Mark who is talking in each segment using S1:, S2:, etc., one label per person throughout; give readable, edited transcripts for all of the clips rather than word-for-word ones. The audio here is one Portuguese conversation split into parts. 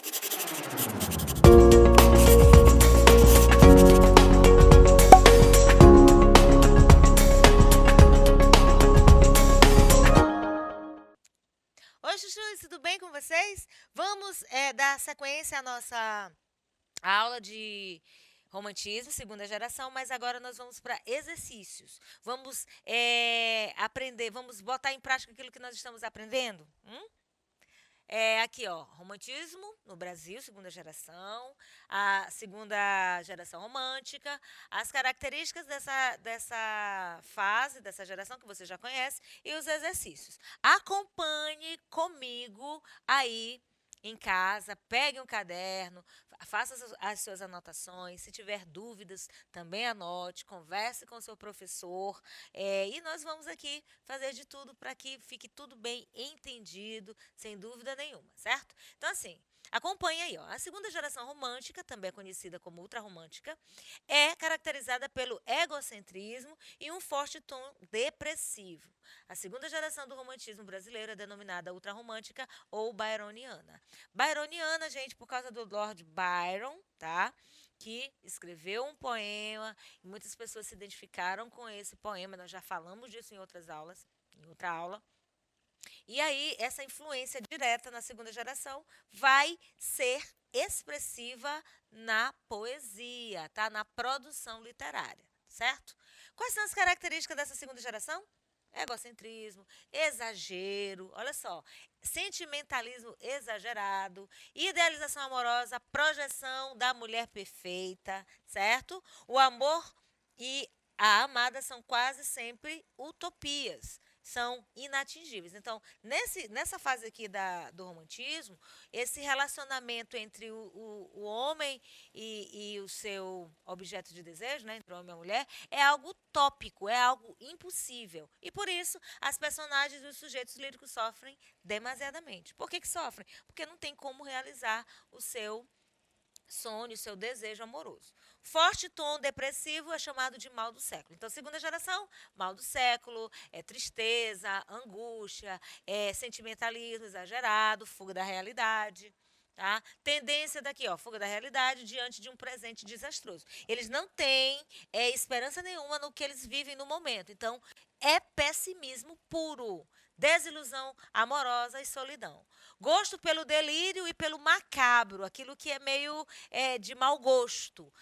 S1: Oi, chuchus, tudo bem com vocês? Vamos dar sequência à nossa aula de romantismo, segunda geração, mas agora nós vamos para exercícios. Vamos aprender, vamos botar em prática aquilo que nós estamos aprendendo? Aqui, ó, romantismo no Brasil, segunda geração, a segunda geração romântica, as características dessa fase, dessa geração que você já conhece e os exercícios. Acompanhe comigo aí em casa, pegue um caderno, faça as suas anotações. Se tiver dúvidas, também anote, converse com o seu professor. E nós vamos aqui fazer de tudo para que fique tudo bem entendido, sem dúvida nenhuma, certo? Então, assim, acompanhe aí, ó. A segunda geração romântica, também conhecida como ultrarromântica, é caracterizada pelo egocentrismo e um forte tom depressivo. A segunda geração do romantismo brasileiro é denominada ultrarromântica ou byroniana. Byroniana, gente, por causa do Lord Byron, tá? Que escreveu um poema, e muitas pessoas se identificaram com esse poema, nós já falamos disso em outras aulas, em outra aula. E aí, essa influência direta na segunda geração vai ser expressiva na poesia, tá? Na produção literária, certo? Quais são as características dessa segunda geração? Egocentrismo, exagero, olha só, sentimentalismo exagerado, idealização amorosa, projeção da mulher perfeita, certo? O amor e a amada são quase sempre utopias, são inatingíveis. Então, nessa fase aqui do romantismo, esse relacionamento entre o homem e o seu objeto de desejo, né, entre o homem e a mulher, é algo utópico, é algo impossível. E por isso, as personagens e os sujeitos líricos sofrem demasiadamente. Por que sofrem? Porque não tem como realizar o seu sonho, seu desejo amoroso. Forte tom depressivo é chamado de mal do século. Então, segunda geração, mal do século, é tristeza, angústia, sentimentalismo exagerado, fuga da realidade. Tá? Tendência daqui, ó, fuga da realidade diante de um presente desastroso. Eles não têm esperança nenhuma no que eles vivem no momento. Então, é pessimismo puro, desilusão amorosa e solidão. Gosto pelo delírio e pelo macabro, aquilo que é meio de mau gosto.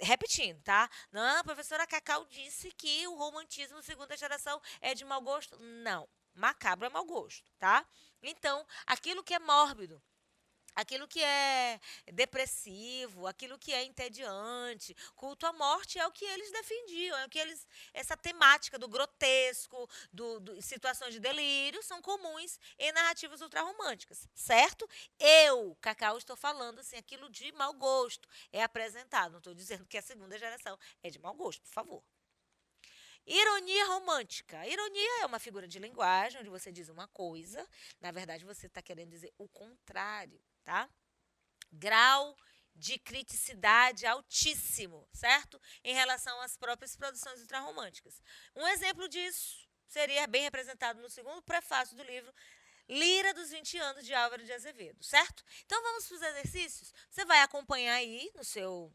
S1: Repetindo, tá? Não, a professora Cacau disse que o romantismo segunda geração é de mau gosto. Não, macabro é mau gosto, tá? Então, aquilo que é mórbido, aquilo que é depressivo, aquilo que é entediante, culto à morte é o que eles defendiam, é o que eles, essa temática do grotesco, situações de delírio são comuns em narrativas ultrarromânticas, certo? Eu, Cacau, estou falando assim, aquilo de mau gosto é apresentado, não estou dizendo que a segunda geração é de mau gosto, por favor. Ironia romântica. Ironia é uma figura de linguagem onde você diz uma coisa, na verdade você está querendo dizer o contrário, tá? Grau de criticidade altíssimo, certo? Em relação às próprias produções ultrarromânticas. Um exemplo disso seria bem representado no segundo prefácio do livro Lira dos 20 anos de Álvaro de Azevedo, certo? Então vamos para os exercícios. Você vai acompanhar aí no seu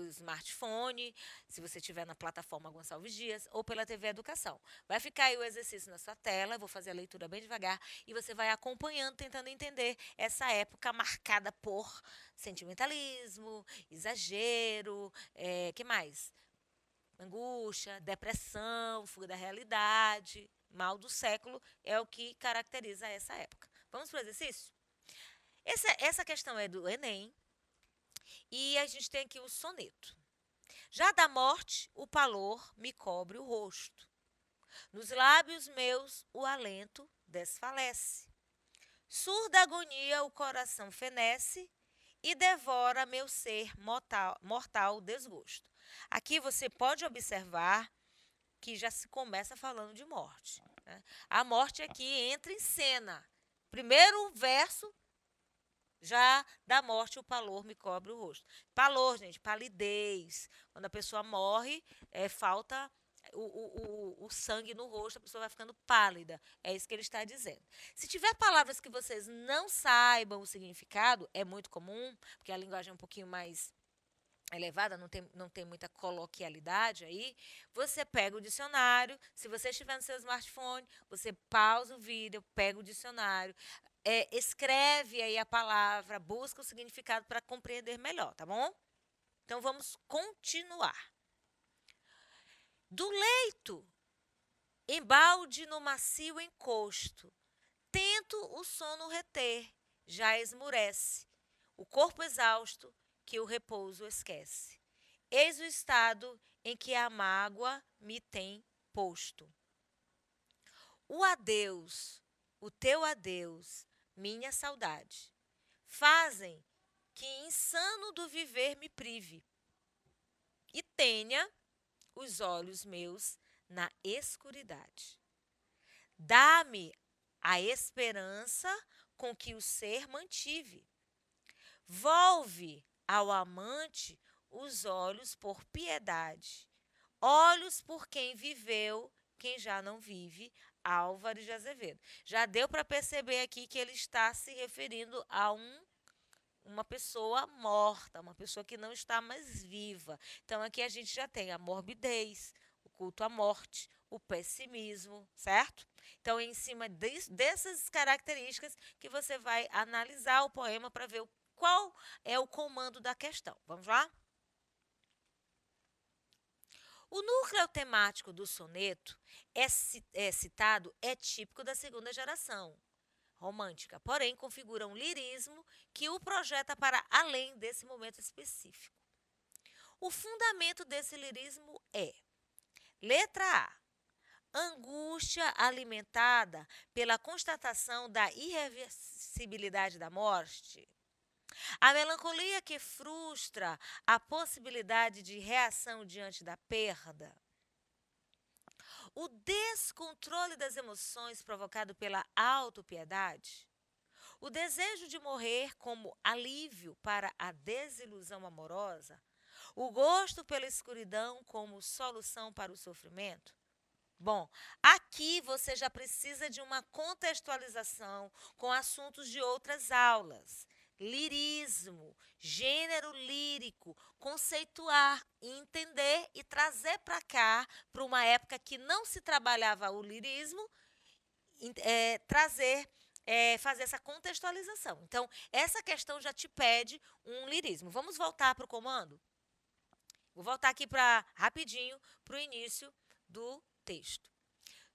S1: smartphone, se você estiver na plataforma Gonçalves Dias, ou pela TV Educação. Vai ficar aí o exercício na sua tela, vou fazer a leitura bem devagar, e você vai acompanhando, tentando entender essa época marcada por sentimentalismo, exagero, que mais? Angústia, depressão, fuga da realidade, mal do século, é o que caracteriza essa época. Vamos para o exercício? Essa questão é do Enem, e a gente tem aqui o soneto. Já da morte, o palor me cobre o rosto. Nos lábios meus, o alento desfalece. Surda agonia, o coração fenece e devora meu ser mortal desgosto. Aqui você pode observar que já se começa falando de morte, né? A morte aqui entra em cena. Primeiro verso, já da morte o palor me cobre o rosto. Palor, gente, palidez. Quando a pessoa morre, falta o sangue no rosto, a pessoa vai ficando pálida. É isso que ele está dizendo. Se tiver palavras que vocês não saibam o significado, é muito comum, porque a linguagem é um pouquinho mais elevada, não tem muita coloquialidade aí, você pega o dicionário, se você estiver no seu smartphone, você pausa o vídeo, pega o dicionário, escreve aí a palavra, busca o significado para compreender melhor, tá bom? Então vamos continuar. Do leito, embalde no macio encosto, tento o sono reter, já esmurece, o corpo exausto que o repouso esquece. Eis o estado em que a mágoa me tem posto. O adeus, o teu adeus, minha saudade, fazem que insano do viver me prive e tenha os olhos meus na escuridade. Dá-me a esperança com que o ser mantive. Volve ao amante os olhos por piedade, olhos por quem viveu, quem já não vive, Álvares de Azevedo. Já deu para perceber aqui que ele está se referindo a uma pessoa morta, uma pessoa que não está mais viva. Então aqui a gente já tem a morbidez, o culto à morte, o pessimismo, certo? Então, em cima dessas características que você vai analisar o poema para ver qual é o comando da questão. Vamos lá? O núcleo temático do soneto citado é típico da segunda geração romântica, porém configura um lirismo que o projeta para além desse momento específico. O fundamento desse lirismo é: letra A, angústia alimentada pela constatação da irreversibilidade da morte. A melancolia que frustra a possibilidade de reação diante da perda. O descontrole das emoções provocado pela autopiedade. O desejo de morrer como alívio para a desilusão amorosa. O gosto pela escuridão como solução para o sofrimento. Bom, aqui você já precisa de uma contextualização com assuntos de outras aulas. Lirismo, gênero lírico, conceituar, entender e trazer para cá, para uma época que não se trabalhava o lirismo, fazer essa contextualização. Então, essa questão já te pede um lirismo. Vamos voltar para o comando? Vou voltar aqui rapidinho para o início do texto.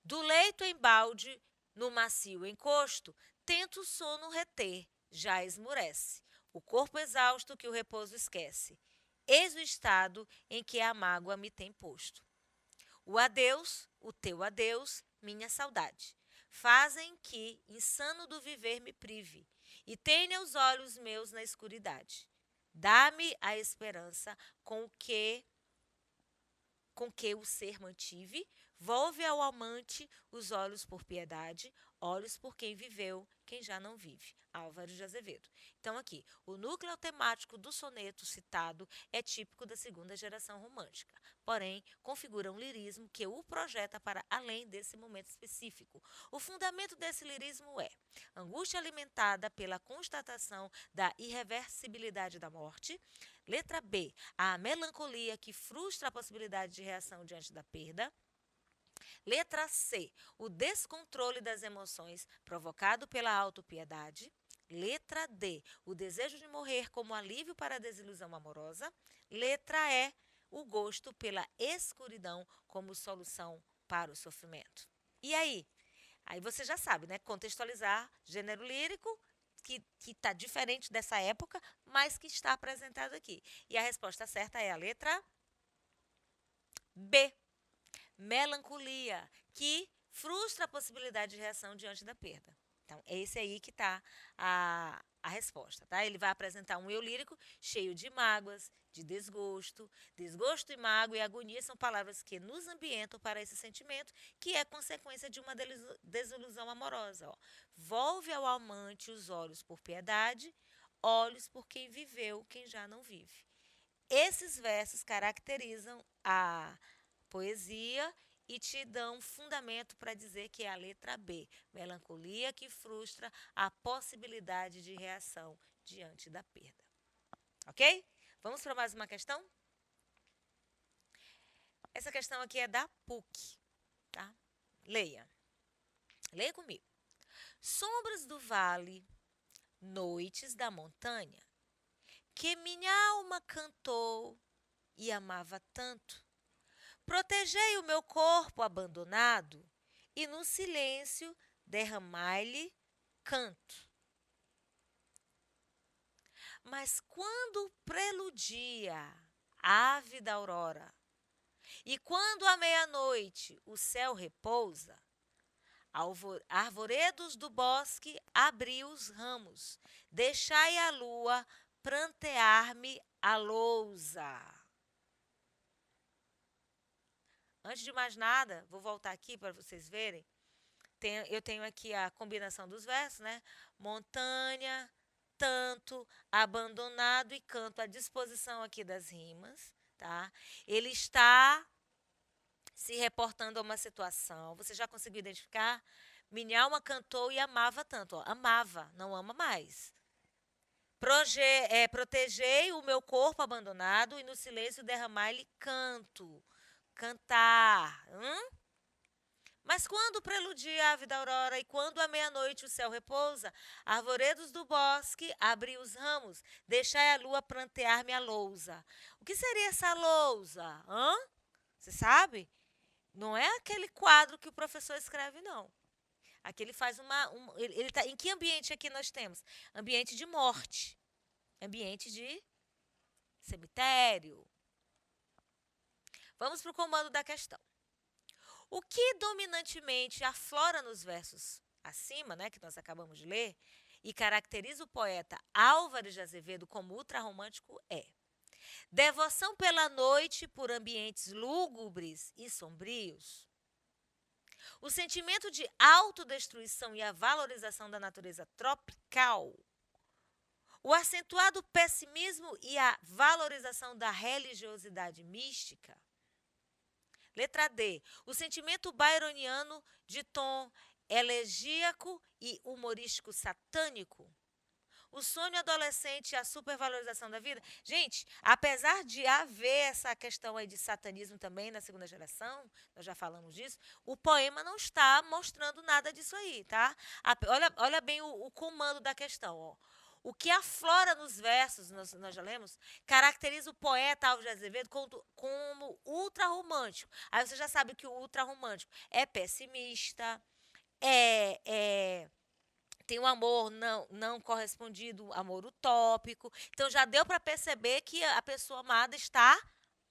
S1: Do leito em balde, no macio encosto, tento o sono reter, já esmurece. O corpo exausto que o repouso esquece. Eis o estado em que a mágoa me tem posto. O adeus, o teu adeus, minha saudade, fazem que, insano do viver, me prive, e tenha os olhos meus na escuridade. Dá-me a esperança com que o ser mantive, volve ao amante os olhos por piedade, olhos por quem viveu, quem já não vive. Álvares de Azevedo. Então, aqui, o núcleo temático do soneto citado é típico da segunda geração romântica, porém, configura um lirismo que o projeta para além desse momento específico. O fundamento desse lirismo é angústia alimentada pela constatação da irreversibilidade da morte. Letra B, a melancolia que frustra a possibilidade de reação diante da perda. Letra C, o descontrole das emoções provocado pela autopiedade. Letra D, o desejo de morrer como alívio para a desilusão amorosa. Letra E, o gosto pela escuridão como solução para o sofrimento. E aí? Aí você já sabe, né? Contextualizar gênero lírico, que está diferente dessa época, mas que está apresentado aqui. E a resposta certa é a letra B. Melancolia, que frustra a possibilidade de reação diante da perda. Então, é esse aí que está a resposta, tá? Ele vai apresentar um eu lírico cheio de mágoas, de desgosto. Desgosto e mágoa e agonia são palavras que nos ambientam para esse sentimento, que é consequência de uma desilusão amorosa. Ó. Volve ao amante os olhos por piedade, olhos por quem viveu, quem já não vive. Esses versos caracterizam a poesia e te dão fundamento para dizer que é a letra B, melancolia que frustra a possibilidade de reação diante da perda. Ok? Vamos para mais uma questão? Essa questão aqui é da PUC, tá? Leia. Leia comigo. Sombras do vale, noites da montanha, que minha alma cantou e amava tanto. Protegei o meu corpo abandonado e no silêncio derramai-lhe canto. Mas quando preludia a ave da aurora e quando à meia-noite o céu repousa, arvoredos do bosque abri os ramos, deixai a lua prantear-me a lousa. Antes de mais nada, vou voltar aqui para vocês verem. Eu tenho aqui a combinação dos versos, né? Montanha, tanto, abandonado e canto. A disposição aqui das rimas, tá? Ele está se reportando a uma situação. Você já conseguiu identificar? Minha alma cantou e amava tanto. Ó, amava, não ama mais. Protegei o meu corpo abandonado e no silêncio derramai-lhe canto. Cantar. Mas quando preludia a ave da aurora e quando à meia-noite o céu repousa, arvoredos do bosque abri os ramos, deixai a lua prantear-me a lousa. O que seria essa lousa? Você sabe? Não é aquele quadro que o professor escreve, não. Aqui ele faz ele tá, em que ambiente aqui nós temos? Ambiente de morte. Ambiente de cemitério. Vamos para o comando da questão. O que dominantemente aflora nos versos acima, né, que nós acabamos de ler, e caracteriza o poeta Álvares de Azevedo como ultrarromântico é devoção pela noite por ambientes lúgubres e sombrios, o sentimento de autodestruição e a valorização da natureza tropical, o acentuado pessimismo e a valorização da religiosidade mística. Letra D. O sentimento byroniano de tom elegíaco e humorístico satânico. O sonho adolescente e a supervalorização da vida. Gente, apesar de haver essa questão aí de satanismo também na segunda geração, nós já falamos disso, o poema não está mostrando nada disso aí, tá? Olha bem o comando da questão, ó. O que aflora nos versos, nós já lemos, caracteriza o poeta Álvares de Azevedo como ultrarromântico. Aí você já sabe que o ultrarromântico é pessimista, tem um amor não correspondido, amor utópico. Então já deu para perceber que a pessoa amada está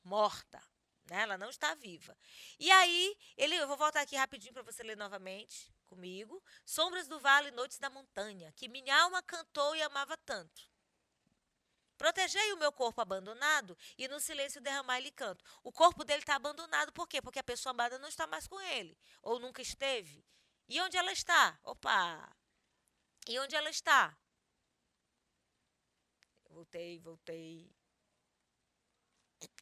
S1: morta, né? Ela não está viva. E aí, eu vou voltar aqui rapidinho para você ler novamente comigo. Sombras do vale, noites da montanha, que minha alma cantou e amava tanto. Protegei o meu corpo abandonado e no silêncio derramai-lhe canto. O corpo dele está abandonado, por quê? Porque a pessoa amada não está mais com ele, ou nunca esteve. E onde ela está? Opa! E onde ela está? Voltei.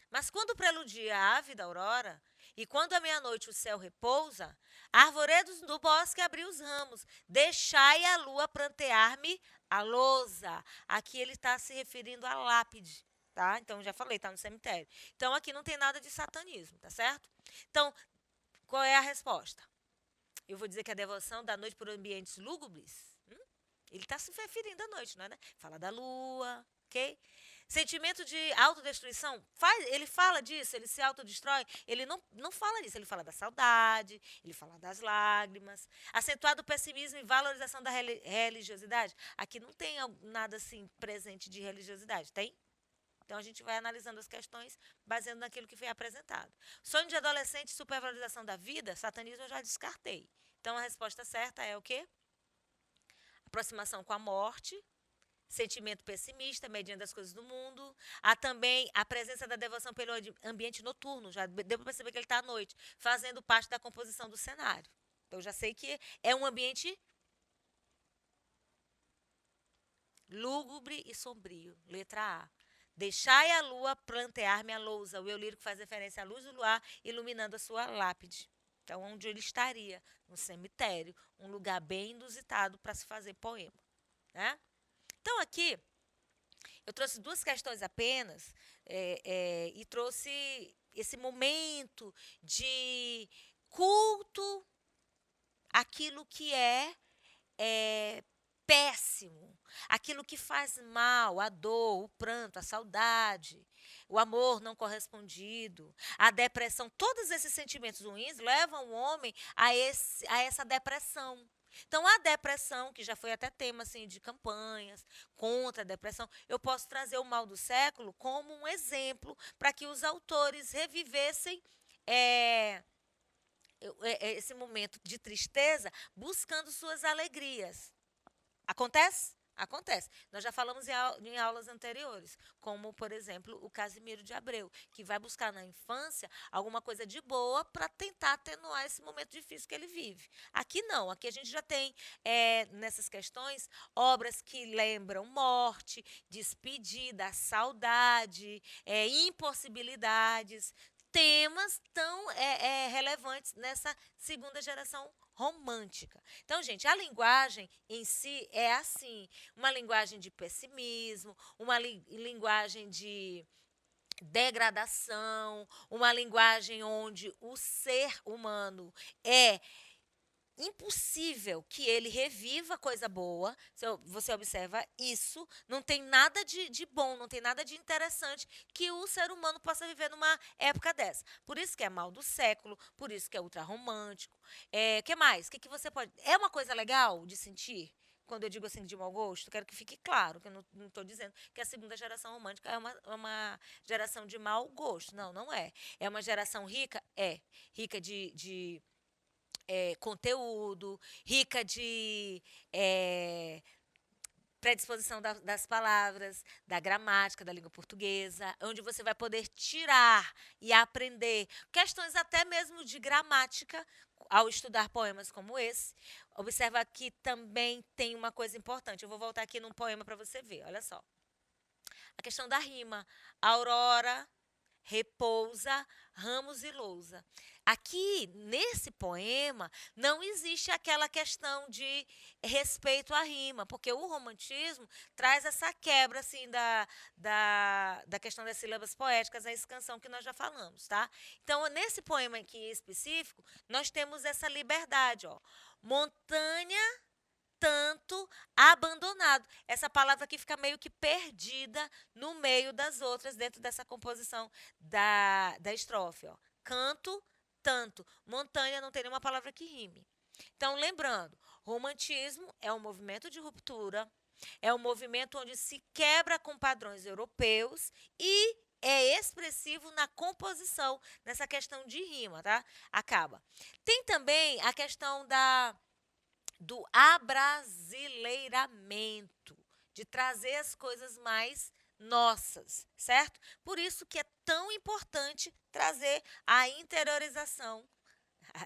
S1: Mas quando preludia a ave da aurora, e quando à meia-noite o céu repousa, arvoredos do bosque abri os ramos, deixai a lua prantear-me a lousa. Aqui ele está se referindo à lápide, tá? Então, já falei, está no cemitério. Então, aqui não tem nada de satanismo, tá certo? Então, qual é a resposta? Eu vou dizer que a devoção da noite por ambientes lúgubres, ele está se referindo à noite, não é? Né? Fala da lua, ok? Sentimento de autodestruição, ele fala disso, ele se autodestrói. Ele não fala disso, ele fala da saudade, ele fala das lágrimas. Acentuado pessimismo e valorização da religiosidade. Aqui não tem nada assim presente de religiosidade, tem? Então a gente vai analisando as questões baseando naquilo que foi apresentado. Sonho de adolescente, supervalorização da vida, satanismo eu já descartei. Então a resposta certa é o quê? Aproximação com a morte, sentimento pessimista, mediante as coisas do mundo. Há também a presença da devoção pelo ambiente noturno, já deu para perceber que ele está à noite, fazendo parte da composição do cenário. Então, eu já sei que é um ambiente lúgubre e sombrio, letra A. Deixai a lua plantear-me a lousa. O eu lírico faz referência à luz do luar iluminando a sua lápide. Então, onde ele estaria? No cemitério, um lugar bem inusitado para se fazer poema. Né? Então, aqui, eu trouxe duas questões apenas e trouxe esse momento de culto àquilo que é péssimo, aquilo que faz mal, a dor, o pranto, a saudade, o amor não correspondido, a depressão, todos esses sentimentos ruins levam o homem a essa depressão. Então, a depressão, que já foi até tema assim, de campanhas contra a depressão, eu posso trazer o mal do século como um exemplo para que os autores revivessem é, esse momento de tristeza buscando suas alegrias. Acontece? Acontece. Nós já falamos em aulas anteriores, como, por exemplo, o Casimiro de Abreu, que vai buscar na infância alguma coisa de boa para tentar atenuar esse momento difícil que ele vive. Aqui não, aqui a gente já tem, nessas questões, obras que lembram morte, despedida, saudade, impossibilidades, temas tão relevantes nessa segunda geração romântica. Então, gente, a linguagem em si é assim, uma linguagem de pessimismo, uma linguagem de degradação, uma linguagem onde o ser humano é impossível que ele reviva coisa boa. Você observa isso, não tem nada de bom, não tem nada de interessante que o ser humano possa viver numa época dessa. Por isso que é mal do século, por isso que é ultrarromântico. Que mais? Que você pode... É uma coisa legal de sentir? Quando eu digo assim de mau gosto, quero que fique claro, que eu não estou dizendo que a segunda geração romântica é uma geração de mau gosto. Não, não é. É uma geração rica? É. Rica de conteúdo, rica de predisposição das palavras, da gramática da língua portuguesa, onde você vai poder tirar e aprender questões até mesmo de gramática ao estudar poemas como esse. Observa que também tem uma coisa importante. Eu vou voltar aqui num poema para você ver, olha só. A questão da rima. Aurora, repousa, ramos e lousa. Aqui, nesse poema, não existe aquela questão de respeito à rima, porque o romantismo traz essa quebra assim, da questão das sílabas poéticas, a escansão que nós já falamos, tá? Então, nesse poema aqui específico, nós temos essa liberdade, ó. Montanha tanto abandonado. Essa palavra aqui fica meio que perdida no meio das outras, dentro dessa composição da estrofe. Ó. Canto, tanto. Montanha não tem nenhuma palavra que rime. Então, lembrando, romantismo é um movimento de ruptura, é um movimento onde se quebra com padrões europeus e é expressivo na composição, nessa questão de rima, tá? Acaba. Tem também a questão do abrasileiramento, de trazer as coisas mais nossas, certo? Por isso que é tão importante trazer a interiorização,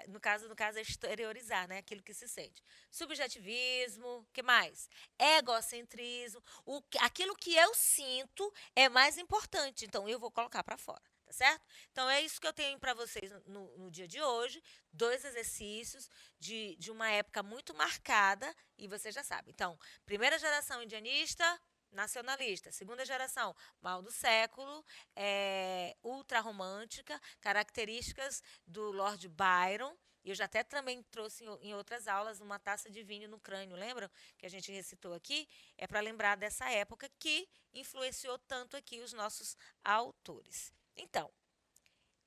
S1: no caso é exteriorizar, né, aquilo que se sente. Subjetivismo, que mais? Egocentrismo, aquilo que eu sinto é mais importante, então eu vou colocar para fora. Tá certo? Então, é isso que eu tenho para vocês no dia de hoje. 2 exercícios de uma época muito marcada, e você já sabe. Então, primeira geração indianista, nacionalista. Segunda geração, mal do século, ultrarromântica, características do Lord Byron. Eu já até também trouxe em outras aulas uma taça de vinho no crânio, lembram? Que a gente recitou aqui. É para lembrar dessa época que influenciou tanto aqui os nossos autores. Então,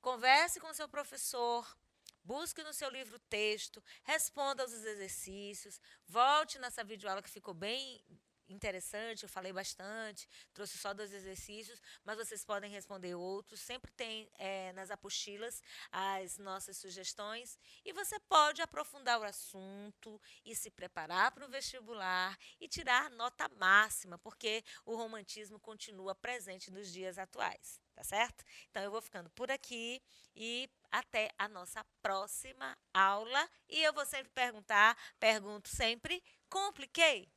S1: converse com o seu professor, busque no seu livro texto, responda aos exercícios, volte nessa videoaula que ficou bem interessante, eu falei bastante, trouxe só 2 exercícios, mas vocês podem responder outros, sempre tem nas apostilas as nossas sugestões e você pode aprofundar o assunto e se preparar para o vestibular e tirar nota máxima, porque o romantismo continua presente nos dias atuais, tá certo? Então eu vou ficando por aqui e até a nossa próxima aula e eu vou sempre pergunto sempre, compliquei?